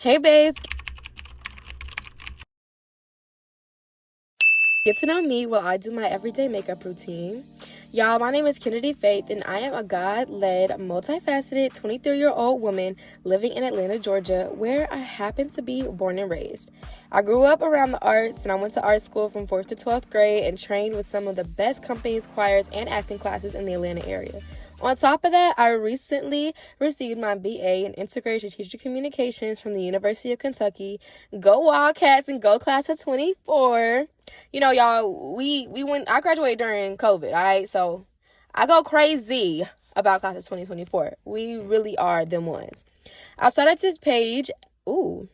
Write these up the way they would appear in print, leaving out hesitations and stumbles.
Hey babes, get to know me while I do my everyday makeup routine. Y'all, my name is Kennedy Faith, and I am a God-led, multifaceted 23-year-old woman living in Atlanta, Georgia, where I happen to be born and raised. I grew up around the arts, and I went to art school from 4th to 12th grade and trained with some of the best companies, choirs, and acting classes in the Atlanta area. On top of that, I recently received my BA in Integrated Strategic Communications from the University of Kentucky. Go Wildcats and go class of 24. You know, y'all, I graduated during COVID, all right? So I go crazy about class of 2024. We really are them ones. I started this page. Ooh.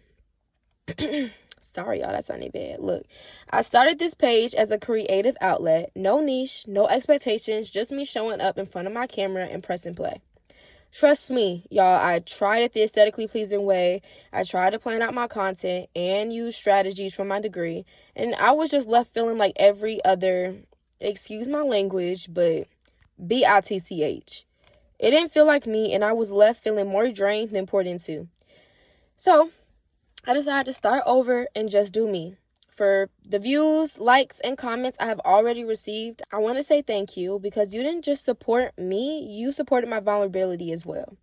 Sorry, y'all, that sounded bad. Look, I started this page as a creative outlet. No niche, no expectations, just me showing up in front of my camera and pressing play. Trust me, y'all, I tried it the aesthetically pleasing way. I tried to plan out my content and use strategies from my degree. And I was just left feeling like every other, excuse my language, but bitch. It didn't feel like me, and I was left feeling more drained than poured into. So I decided to start over and just do me. For the views, likes, and comments I have already received, I want to say thank you because you didn't just support me, you supported my vulnerability as well.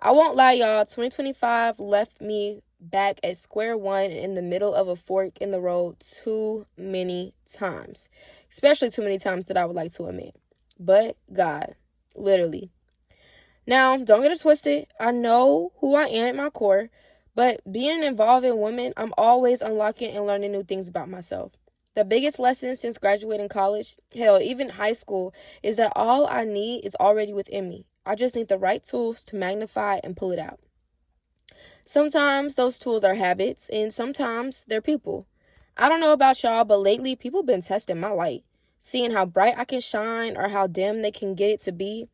I won't lie, y'all, 2025 left me back at square one in the middle of a fork in the road too many times, especially too many times that I would like to admit. But God, literally. Now, don't get it twisted. I know who I am at my core. But being an evolving woman, I'm always unlocking and learning new things about myself. The biggest lesson since graduating college, hell, even high school, is that all I need is already within me. I just need the right tools to magnify and pull it out. Sometimes those tools are habits, and sometimes they're people. I don't know about y'all, but lately people been testing my light, seeing how bright I can shine or how dim they can get it to be.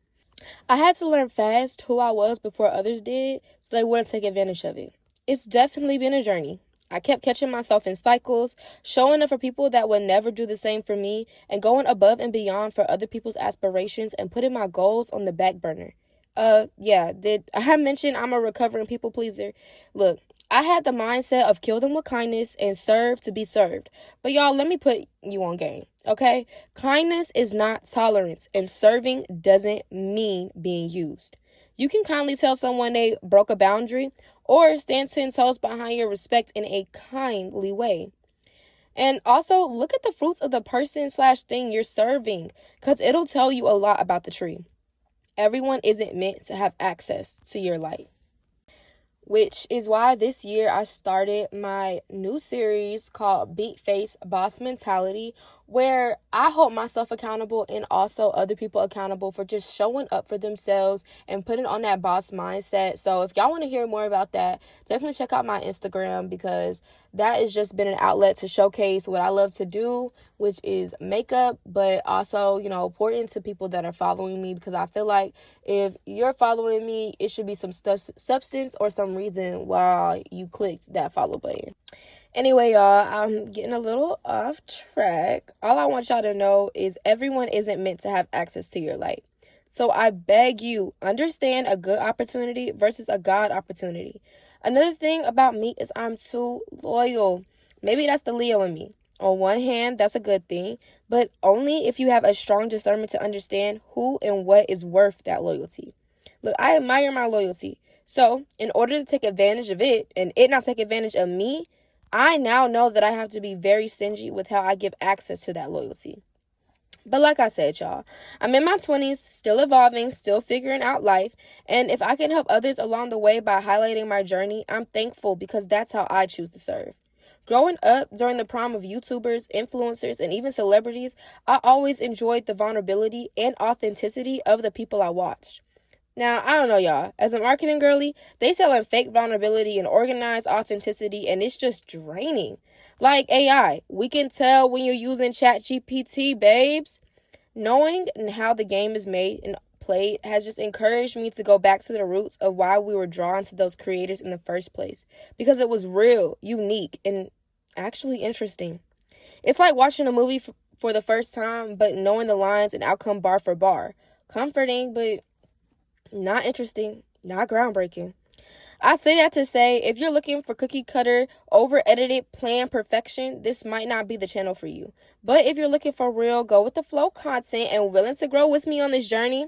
I had to learn fast who I was before others did, so they wouldn't take advantage of it. It's definitely been a journey. I kept catching myself in cycles, showing up for people that would never do the same for me, and going above and beyond for other people's aspirations and putting my goals on the back burner. Did I mention I'm a recovering people pleaser? Look, I had the mindset of kill them with kindness and serve to be served. But y'all, let me put you on game, okay? Kindness is not tolerance, and serving doesn't mean being used. You can kindly tell someone they broke a boundary or stand 10 toes behind your respect in a kindly way. And also look at the fruits of the person/thing you're serving because it'll tell you a lot about the tree. Everyone isn't meant to have access to your light. Which is why this year I started my new series called Beat Face Boss Mentality, where I hold myself accountable and also other people accountable for just showing up for themselves and putting on that boss mindset. So if y'all want to hear more about that, definitely check out my Instagram because that has just been an outlet to showcase what I love to do, which is makeup, but also, pour into people that are following me because I feel like if you're following me, it should be some substance or some reason why you clicked that follow button. Anyway, y'all, I'm getting a little off track. All I want y'all to know is everyone isn't meant to have access to your light. So I beg you, understand a good opportunity versus a God opportunity. Another thing about me is I'm too loyal. Maybe that's the Leo in me. On one hand, that's a good thing, but only if you have a strong discernment to understand who and what is worth that loyalty. Look, I admire my loyalty. So in order to take advantage of it and it not take advantage of me, I now know that I have to be very stingy with how I give access to that loyalty. But like I said, y'all, I'm in my 20s, still evolving, still figuring out life. And if I can help others along the way by highlighting my journey, I'm thankful because that's how I choose to serve. Growing up during the prime of YouTubers, influencers, and even celebrities, I always enjoyed the vulnerability and authenticity of the people I watched. Now, I don't know, y'all. As a marketing girly, they selling fake vulnerability and organized authenticity, and it's just draining. Like AI, we can tell when you're using ChatGPT, babes. Knowing how the game is made and played has just encouraged me to go back to the roots of why we were drawn to those creators in the first place. Because it was real, unique, and actually interesting. It's like watching a movie for the first time, but knowing the lines and outcome bar for bar. Comforting, but not interesting, not groundbreaking. I say that to say, if you're looking for cookie cutter, over edited, planned perfection, this might not be the channel for you. But if you're looking for real, go with the flow content and willing to grow with me on this journey,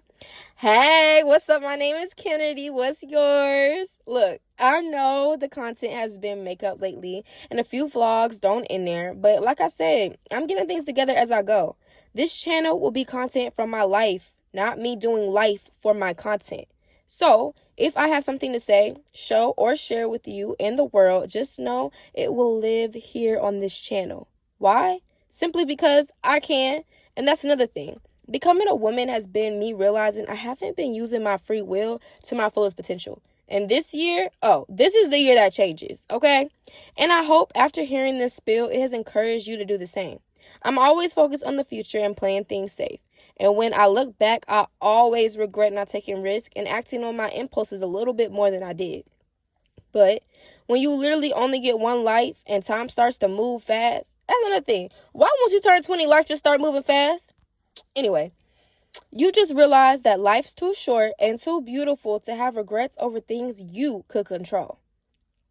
hey, what's up? My name is Kennedy. What's yours? Look, I know the content has been makeup lately and a few vlogs don't in there, but like I said, I'm getting things together as I go. This channel will be content from my life, not me doing life for my content. So, if I have something to say, show, or share with you and the world, just know it will live here on this channel. Why? Simply because I can, and that's another thing. Becoming a woman has been me realizing I haven't been using my free will to my fullest potential. And this year, this is the year that changes, okay? And I hope after hearing this spill, it has encouraged you to do the same. I'm always focused on the future and playing things safe. And when I look back, I always regret not taking risks and acting on my impulses a little bit more than I did. But when you literally only get one life and time starts to move fast, that's another thing. Why once you turn 20, life just start moving fast? Anyway, you just realize that life's too short and too beautiful to have regrets over things you could control.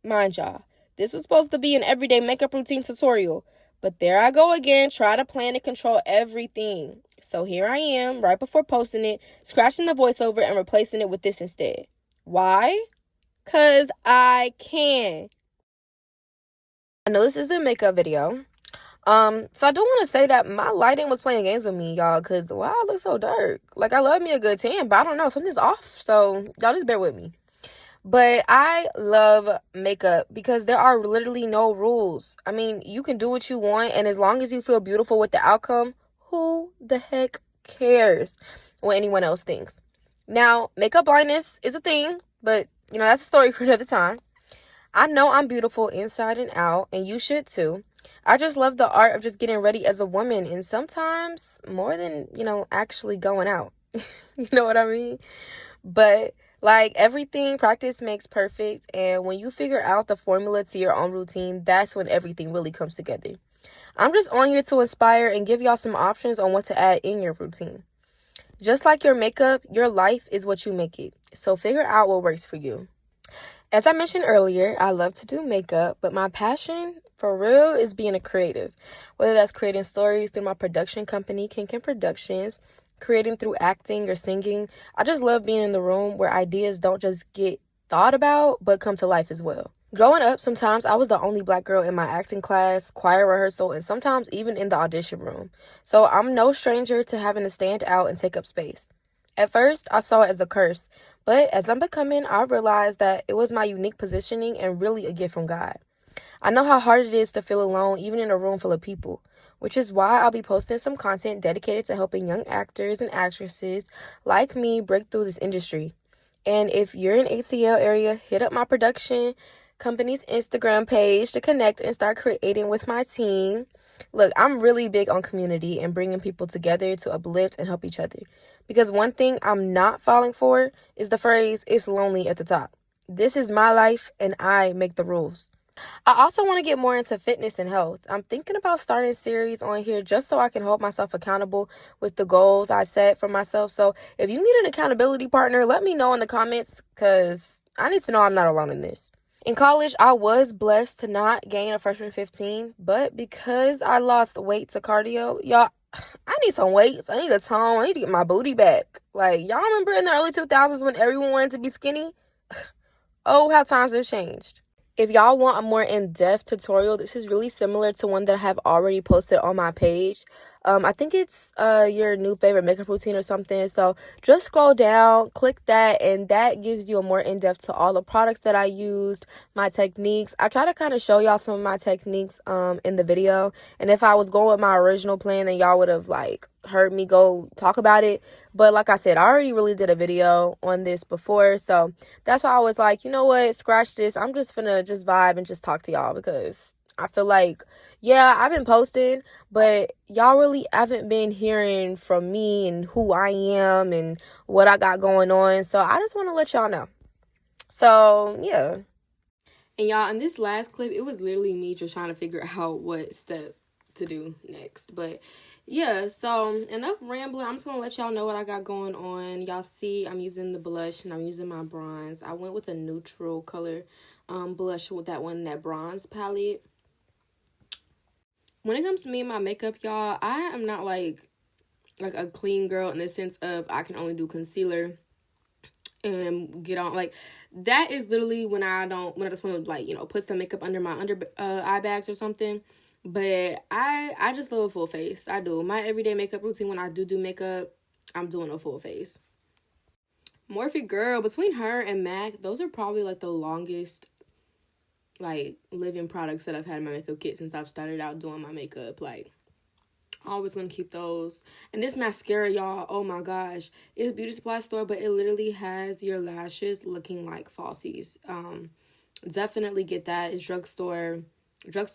Mind y'all, this was supposed to be an everyday makeup routine tutorial, but there I go again, try to plan and control everything. So here I am, right before posting it, scratching the voiceover and replacing it with this instead. Why? Because I can. I know this is a makeup video. So I do want to say that my lighting was playing games with me, y'all, because why I look so dark? Like, I love me a good tan, but I don't know, something's off. So y'all just bear with me. But I love makeup because there are literally no rules. I mean, you can do what you want, and as long as you feel beautiful with the outcome, who the heck cares what anyone else thinks? Now, makeup blindness is a thing, but, that's a story for another time. I know I'm beautiful inside and out, and you should too. I just love the art of just getting ready as a woman, and sometimes more than, actually going out. You know what I mean? But like everything, practice makes perfect. And when you figure out the formula to your own routine, that's when everything really comes together. I'm just on here to inspire and give y'all some options on what to add in your routine. Just like your makeup, your life is what you make it. So figure out what works for you. As I mentioned earlier, I love to do makeup, but my passion for real is being a creative. Whether that's creating stories through my production company, Kinkin Productions, creating through acting or singing. I just love being in the room where ideas don't just get thought about, but come to life as well. Growing up, sometimes I was the only Black girl in my acting class, choir rehearsal, and sometimes even in the audition room. So I'm no stranger to having to stand out and take up space. At first, I saw it as a curse, but as I'm becoming, I realized that it was my unique positioning and really a gift from God. I know how hard it is to feel alone, even in a room full of people, which is why I'll be posting some content dedicated to helping young actors and actresses like me break through this industry. And if you're in ATL area, hit up my production company's Instagram page to connect and start creating with my team. Look, I'm really big on community and bringing people together to uplift and help each other. Because one thing I'm not falling for is the phrase, it's lonely at the top. This is my life and I make the rules. I also want to get more into fitness and health. I'm thinking about starting a series on here just so I can hold myself accountable with the goals I set for myself. So if you need an accountability partner, let me know in the comments because I need to know I'm not alone in this. In college, I was blessed to not gain a freshman 15, but because I lost weight to cardio, y'all, I need some weights. I need a tone. I need to get my booty back. Like, y'all remember in the early 2000s when everyone wanted to be skinny? Oh, how times have changed. If y'all want a more in-depth tutorial, this is really similar to one that I have already posted on my page. I think it's your new favorite makeup routine or something. So just scroll down, click that, and that gives you a more in-depth to all the products that I used, my techniques. I try to kind of show y'all some of my techniques in the video. And if I was going with my original plan, then y'all would have heard me go talk about it. But like I said, I already really did a video on this before, so that's why I was like, you know what, scratch this. I'm just gonna just vibe and just talk to y'all because I feel like, yeah, I've been posting, but y'all really haven't been hearing from me and who I am and what I got going on. So I just want to let y'all know. So yeah. And y'all, in this last clip, it was literally me just trying to figure out what step to do next. But Yeah, so enough rambling. I'm just gonna let y'all know what I got going on. Y'all see I'm using the blush and I'm using my bronze. I went with a neutral color blush with that bronze palette. When it comes to me and my makeup, y'all, I am not like a clean girl in the sense of I can only do concealer and get on, like, that is literally when I just want to, like, put some makeup under my eye bags or something. But I just love a full face. I do. My everyday makeup routine, when I do makeup, I'm doing a full face. Morphe girl, between her and MAC, those are probably like the longest like living products that I've had in my makeup kit since I've started out doing my makeup. Like, always gonna keep those. And this mascara, y'all, oh my gosh, it's a beauty supply store, but it literally has your lashes looking like falsies. Definitely get that. It's drugstore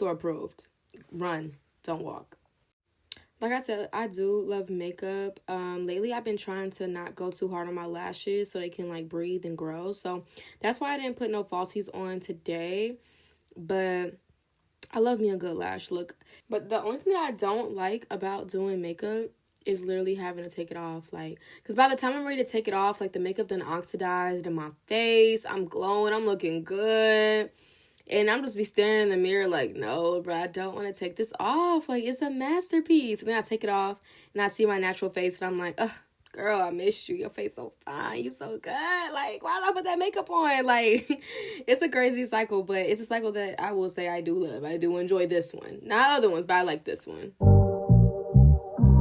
approved. Run, don't walk. Like I said, I do love makeup. Lately I've been trying to not go too hard on my lashes so they can like breathe and grow. So that's why I didn't put no falsies on today. But I love me a good lash look. But the only thing that I don't like about doing makeup is literally having to take it off. Like, because by the time I'm ready to take it off, like, the makeup done oxidized in my face. I'm glowing. I'm looking good. And I'm just be staring in the mirror like, no, bro, I don't want to take this off. Like, it's a masterpiece. And then I take it off and I see my natural face and I'm like, ugh, girl, I miss you. Your face so fine. You so good. Like, why did I put that makeup on? Like, it's a crazy cycle, but it's a cycle that I will say I do love. I do enjoy this one. Not other ones, but I like this one.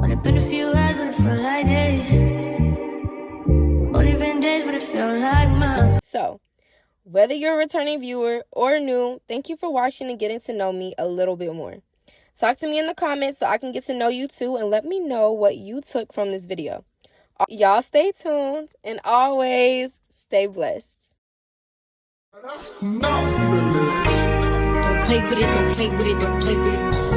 Only been a few hours, but it felt like days. Only been days, but it felt like months. So, whether you're a returning viewer or new, thank you for watching and getting to know me a little bit more. Talk to me in the comments so I can get to know you too, and let me know what you took from this video. Y'all stay tuned and always stay blessed. Don't play with it, don't play with it, don't play with it.